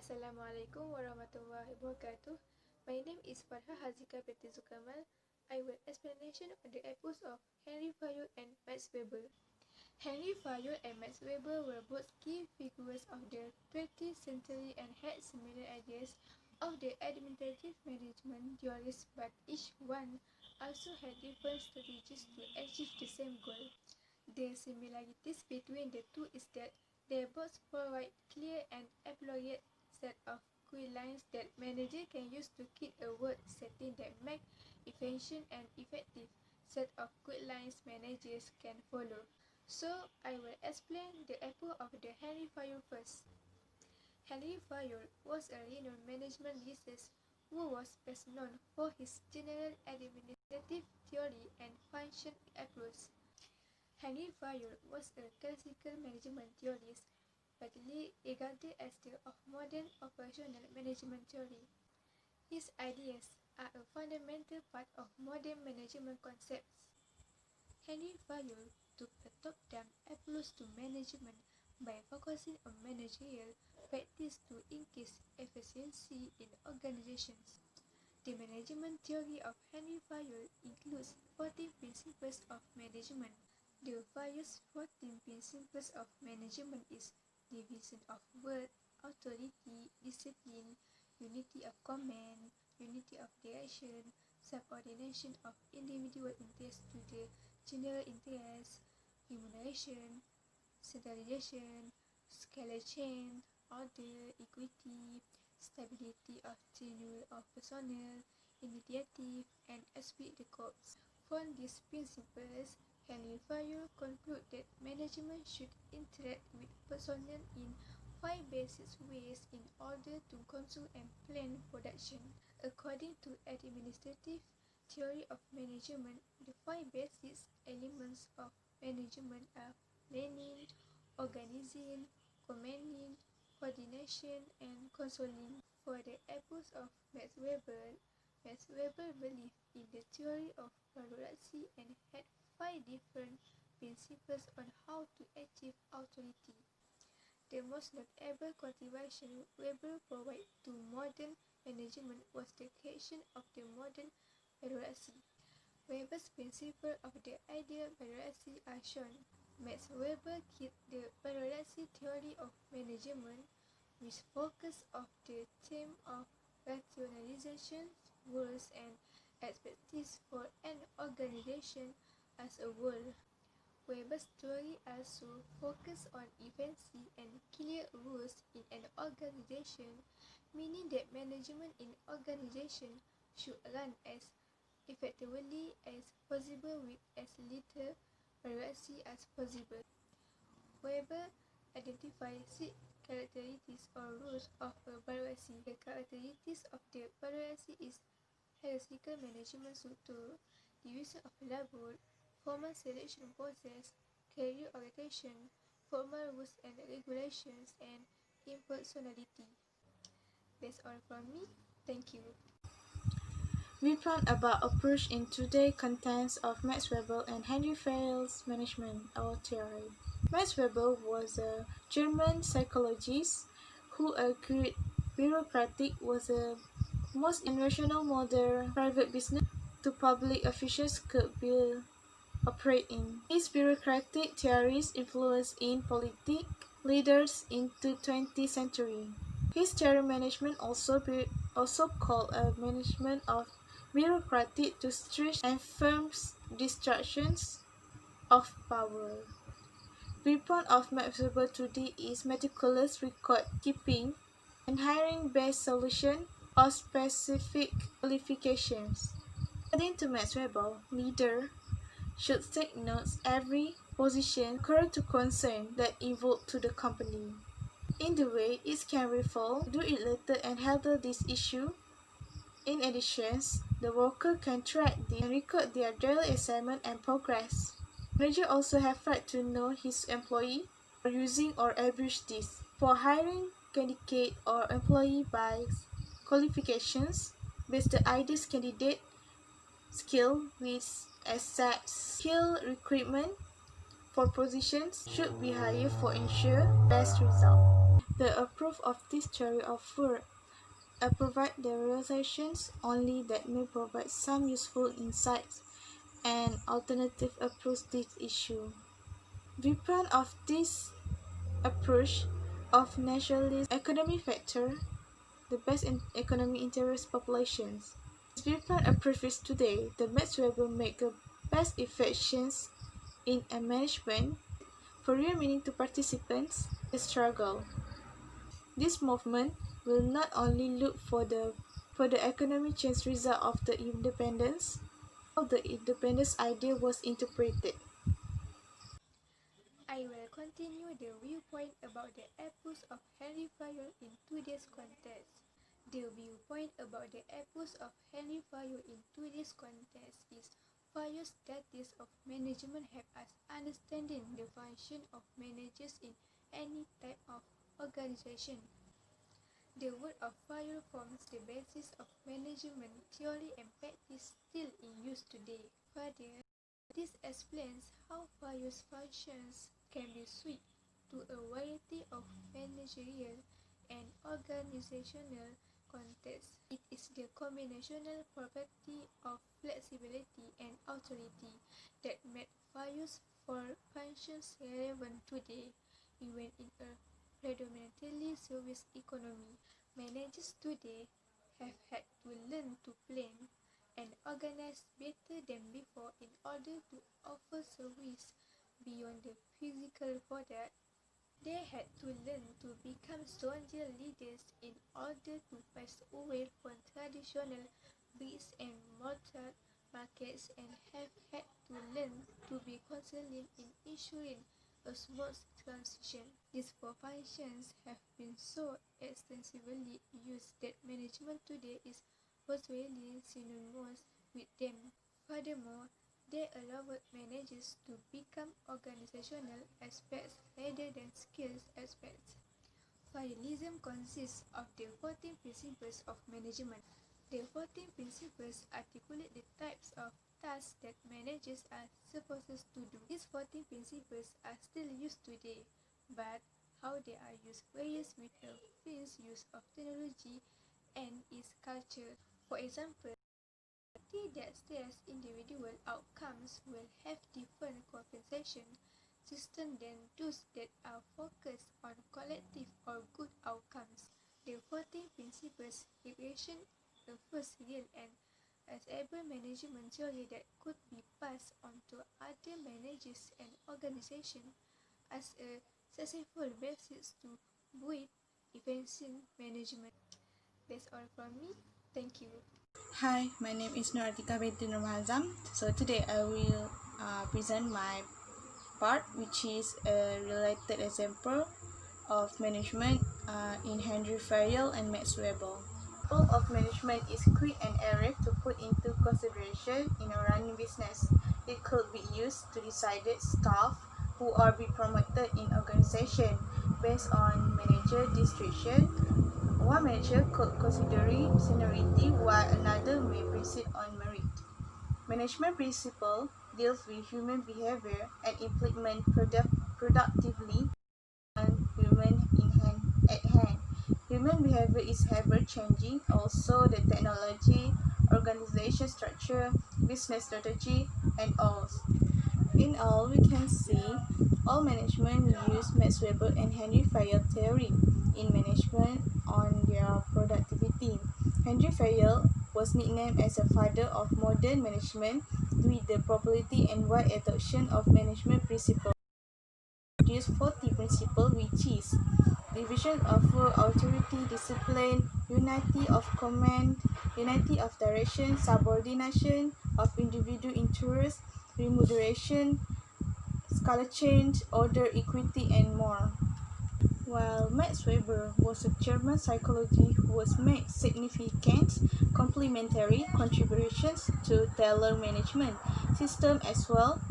Assalamualaikum warahmatullahi wabarakatuh. My name is FARHAH HAZIQAH Binti KAMAL. I will explanation on the epos of Henry Fayol and Max Weber. Henry Fayol and Max Weber were both key figures of the 20th century and had similar ideas of the administrative management theories, but each one also had different strategies to achieve the same goal. The similarities between the two is that they both provide clear and appropriate set of guidelines that manager can use to keep a work setting that make efficient and effective set of guidelines managers can follow. So I will explain the epoch of the Henry Fayol first. Henry Fayol was a renowned management researcher who was best known for his general administrative theory and function approach. Henry Fayol was a classical management theorist, widely regarded as the of modern operational management theory. His ideas are a fundamental part of modern management concepts. Henry Fayol took a top-down approach to management by focusing on managerial practice to increase efficiency in organizations. The management theory of Henry Fayol includes 14 principles of management. The Fayol's 14 principles of management is division of work, authority, discipline, unity of command, unity of direction, subordination of individual interests to the general interest, remuneration, centralization, scalar chain, order, equity, stability of tenure of personnel, initiative, and esprit de corps. From these principles, Henry Fayol concluded that management should interact with personnel in 5 basic ways in order to control and plan production. According to administrative theory of management, the 5 basic elements of management are planning, organizing, commanding, coordination, and controlling. For the epoch of Max Weber believed in the theory of bureaucracy and had 5 different principles on how to achieve authority. The most notable contribution Weber provided to modern management was the creation of the modern bureaucracy. Weber's principles of the ideal bureaucracy are shown. Max Weber kept the bureaucracy theory of management, which focused on the theme of rationalization, rules, and expertise for an organization as a whole. Weber's theory also focused on efficiency and clear rules in an organization, meaning that management in organization should run as effectively as possible with as little bureaucracy as possible. Weber identified 6 characteristics or rules of a bureaucracy. The characteristics of the bureaucracy is hierarchical management structure, division of labor, formal selection process, career orientation, formal rules and regulations, and impersonality. That's all from me. Thank you. Viewpoint about approach in today's contents of Max Weber and Henry Fayol's management our theory. Max Weber was a German psychologist who agreed bureaucratic was the most irrational modern private business to public officials could be operate in. His bureaucratic theories influenced in political leaders into 20th century. His theory management also called a management of bureaucratic to stretch and firm distractions of power. Viewpoint of Max Weber today is meticulous record keeping and hiring based solution or specific qualifications. According to Max Weber, leader should take notes every position current to concern that involved to the company. In the way it can refer, do it later and handle this issue. In addition, the worker can track and record their daily assignment and progress. Manager also have right to know his employee for using or abuse this. For hiring candidate or employee by qualifications, based the ideal candidate skill with exact skill recruitment for positions should be higher for ensure best result. The proof of this theory of work provide the realizations only that may provide some useful insights and alternative approach to this issue. Viewpoint of this approach of nationalist economy factor the best in economic interest populations. As viewpoint approaches today, the Max Weber make a best efficiency in a management for real meaning to participants the struggle. This movement will not only look for the economic change result of the independence, how the independence idea was interpreted. I will continue the viewpoint about the epos of Henry Fayol in today's context. The viewpoint about the epos of Henry Fayol in today's context is Fayol's status of management help us understanding the function of managers in any type of organization. The work of Fayol forms the basis of management theory and practice still in use today. Further, this explains how Fayol's functions can be switched to a variety of managerial and organizational contexts. It is the combinational property of flexibility and authority that made Fayol's functions relevant today, even in a predominantly service economy. Managers today have had to learn to plan and organize better than before in order to offer service beyond the physical product. They had to learn to become stronger leaders in order to pass away from traditional bricks and mortar markets and have had to learn to be resilient in ensuring a smooth transition. These four functions have been so extensively used that management today is virtually synonymous with them. Furthermore, they allowed managers to become organizational aspects rather than skills aspects. Fayolism consists of the 14 principles of management. The 14 principles articulate the types of tasks that managers are supposed to do. These 14 principles are still used today, but how they are used varies with the firm's use of technology and its culture. For example, that stress individual outcomes will have different compensation systems than those that are focused on collective or good outcomes. The 14 principles represent the first real and able management theory that could be passed on to other managers and organizations as a successful basis to build efficient management. That's all from me. Thank you. Hi, my name is BINTI NORMAHAZAM. So today I will present my part, which is a related example of management in Henry Fayol and Max Weber. The goal of management is quick and direct to put into consideration in a running business. It could be used to decide staff who are be promoted in organization based on manager discretion. One manager could consider seniority while another may proceed on merit. Management principle deals with human behavior and implement productively on human at hand. Human behavior is ever changing, also the technology, organization structure, business strategy, and all. In all, we can see all management use Max Weber and Henry Fayol theory in management on their productivity. Henry Fayol was nicknamed as a father of modern management with the popularity and wide adoption of management principles. He introduced 40 principles, which is division of work, authority, discipline, unity of command, unity of direction, subordination of individual interests, remuneration, scale change, order, equity, and more. While Max Weber was a German psychologist who has made significant complementary contributions to tailor management system as well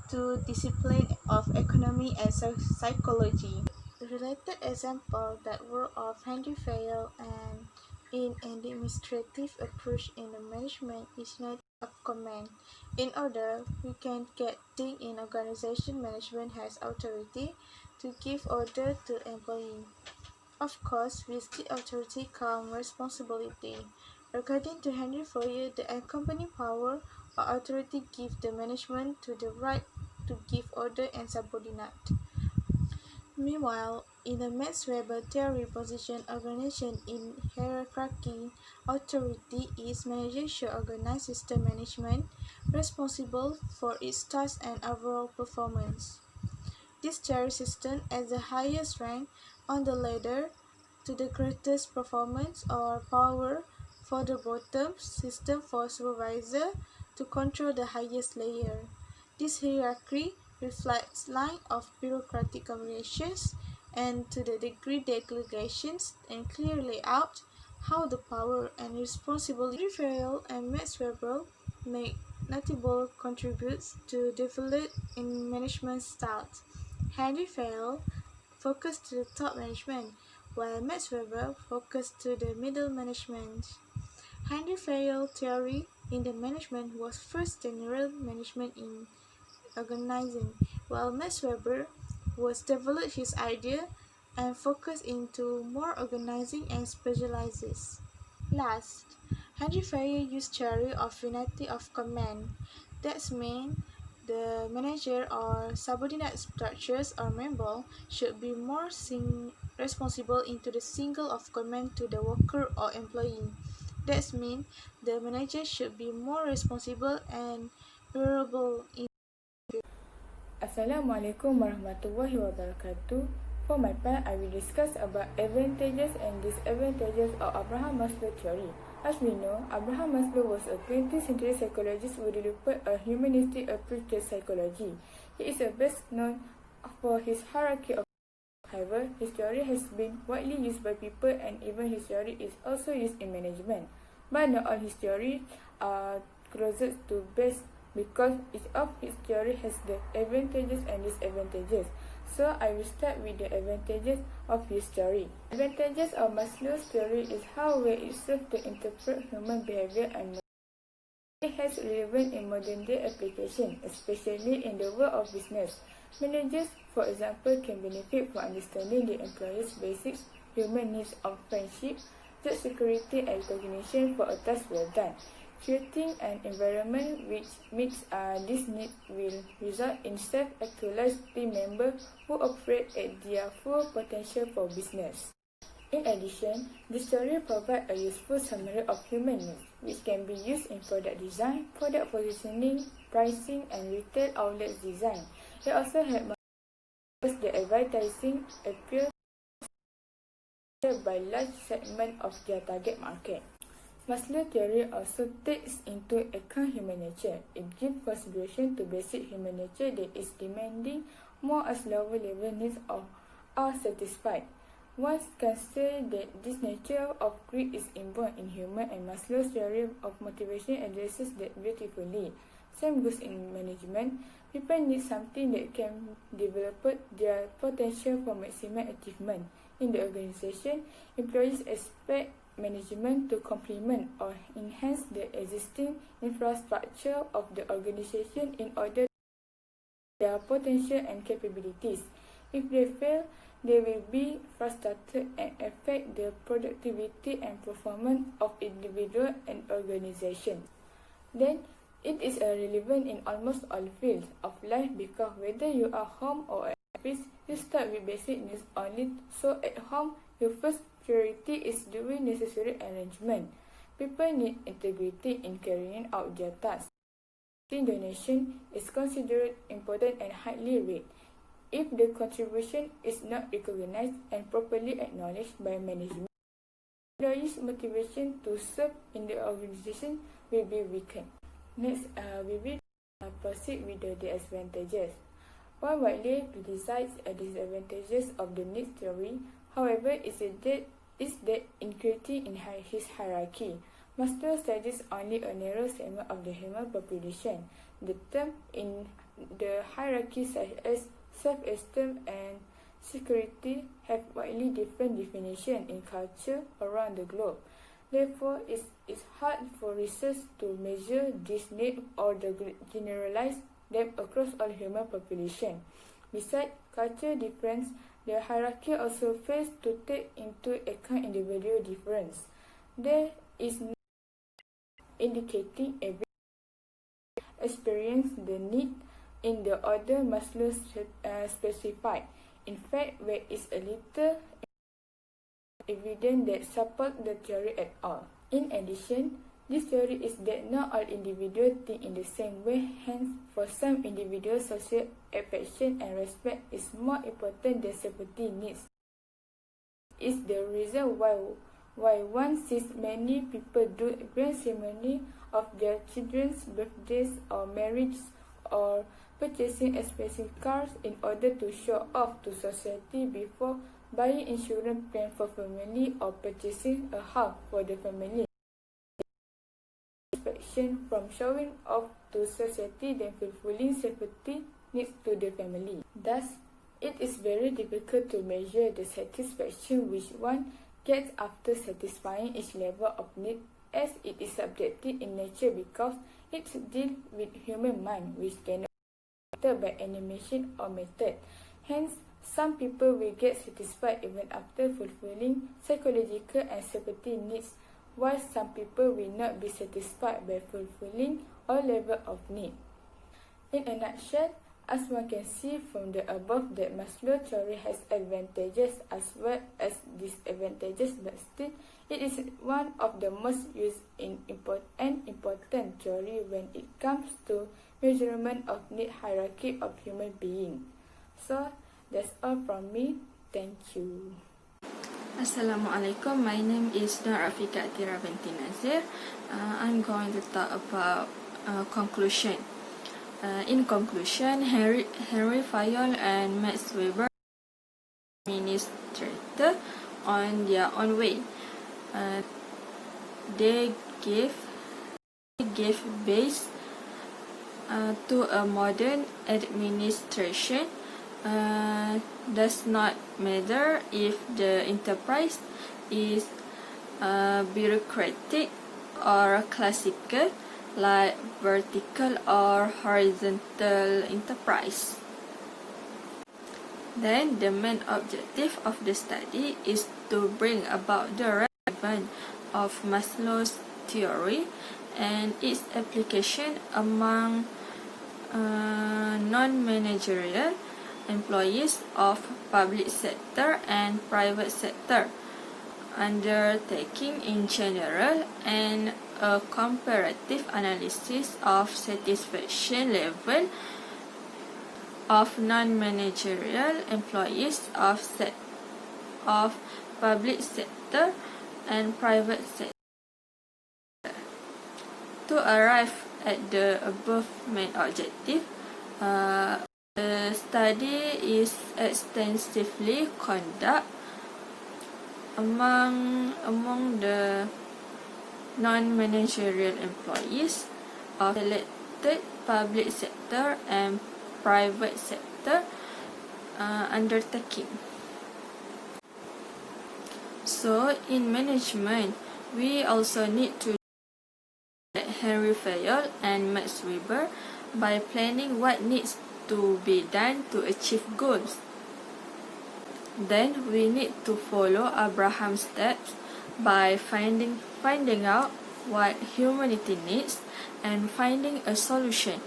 to discipline of economy and psychology. The related example that were of Henry Fayol and in an administrative approach in the management is unity of command. In order, we can get things in organization management has authority to give order to employee. Of course, with the authority comes responsibility. According to Henry Fourier, the accompanying power or authority gives the management to the right to give order and subordinate. Meanwhile, in the Max Weber theory position organization in hierarchy, authority is manager should organize system management responsible for its task and overall performance. This theory system as the highest rank on the ladder to the greatest performance or power for the bottom system for supervisor to control the highest layer. This hierarchy reflects line of bureaucratic communications and to the degree delegations and clear layout how the power and responsibility. Henry Farrell and Max Weber make notable contributes to develop in management styles. Henry Farrell focused to the top management, while Max Weber focused to the middle management. Henry Farrell's theory in the management was first general management in organizing, while Max Weber was developed his idea and focused into more organizing and specializes. Last, Henry Farrier used theory of unity of command. That means the manager or subordinate structures or member should be more responsible into the single of command to the worker or employee. That means the manager should be more responsible and durable in. Assalamualaikum warahmatullahi wabarakatuh. For my part, I will discuss about advantages and disadvantages of Abraham Maslow theory. As we know, Abraham Maslow was a 20th century psychologist who developed a humanistic approach to psychology. He is best known for his hierarchy of. However, his theory has been widely used by people and even his theory is also used in management. But not all his theories are closest to best because each of his theory has the advantages and disadvantages. So I will start with the advantages of his theory. Advantages of Maslow's theory is how well it serves to interpret human behavior and it has relevance in modern day application, especially in the world of business. Managers, for example, can benefit from understanding the employee's basic human needs of friendship, job security and recognition for a task well done. Creating an environment which meets these needs will result in self-actualized team members who operate at their full potential for business. In addition, this theory provides a useful summary of human needs, which can be used in product design, product positioning, pricing, and retail outlet design. It also helps the advertising appeal by large segment of their target market. Maslow's theory also takes into account human nature. It gives consideration to basic human nature that is demanding more as lower level needs are satisfied. One can say that this nature of greed is inborn in human and Maslow's theory of motivation addresses that beautifully. Same goes in management. People need something that can develop their potential for maximum achievement. In the organization, employees expect management to complement or enhance the existing infrastructure of the organization in order to their potential and capabilities. If they fail, they will be frustrated and affect the productivity and performance of individual and organization. Then, it is relevant in almost all fields of life because whether you are home or at office, you start with basic needs only. So at home, your first priority is doing necessary arrangement. People need integrity in carrying out their tasks. Donation is considered important and highly rated. If the contribution is not recognized and properly acknowledged by management, employees' motivation to serve in the organization will be weakened. Next, we will proceed with the disadvantages. One widely criticized disadvantages of the needs theory, however, is that inequality in his hierarchy. Maslow studies only a narrow segment of the human population. The terms in the hierarchy such as self-esteem and security have widely different definitions in culture around the globe. Therefore, it is hard for research to measure these needs or generalize them across all human population. Besides, culture difference The hierarchy also fails to take into account individual difference. There is no indicating every experience the need in the order Maslow specified. In fact, there is a little evidence that supports the theory at all. In addition, this theory is that not all individuals think in the same way. Hence, for some individuals, social affection and respect is more important than sympathy needs. Is the reason why one sees many people do grand ceremony of their children's birthdays or marriages or purchasing expensive cars in order to show off to society before buying insurance plan for family or purchasing a house for the family. Satisfaction from showing off to society than fulfilling sympathy needs to the family. Thus, it is very difficult to measure the satisfaction which one gets after satisfying each level of need, as it is subjective in nature because it deals with human mind which cannot be altered by animation or method. Hence, some people will get satisfied even after fulfilling psychological and sympathy needs, while some people will not be satisfied by fulfilling all levels of need. In a nutshell, as one can see from the above, that Maslow theory has advantages as well as disadvantages, but still it is one of the most used and important theory when it comes to measurement of need hierarchy of human being. So that's all from me. Thank you. Assalamualaikum. My name is Afiqah Athirah binti NAZIR. I'm going to talk about conclusion. In conclusion, Henry Fayol and Max Weber administrator on their own way. They gave base to a modern administration. Does not matter if the enterprise is bureaucratic or classical, like vertical or horizontal enterprise. Then the main objective of the study is to bring about the relevance of Maslow's theory and its application among non-managerial employees of public sector and private sector, undertaking in general, and a comparative analysis of satisfaction level of non-managerial employees of public sector and private sector. To arrive at the above main objective, the study is extensively conducted among the non-managerial employees of selected public sector and private sector undertaking. So, in management, we also need to Henry Fayol and Max Weber by planning what needs to be done to achieve goals. Then we need to follow Abraham's steps by finding out what humanity needs and finding a solution.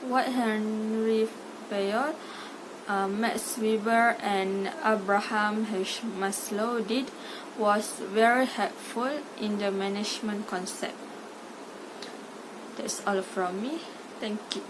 What Henry Fayol, Max Weber and Abraham H. Maslow did was very helpful in the management concept. That's all from me. Thank you.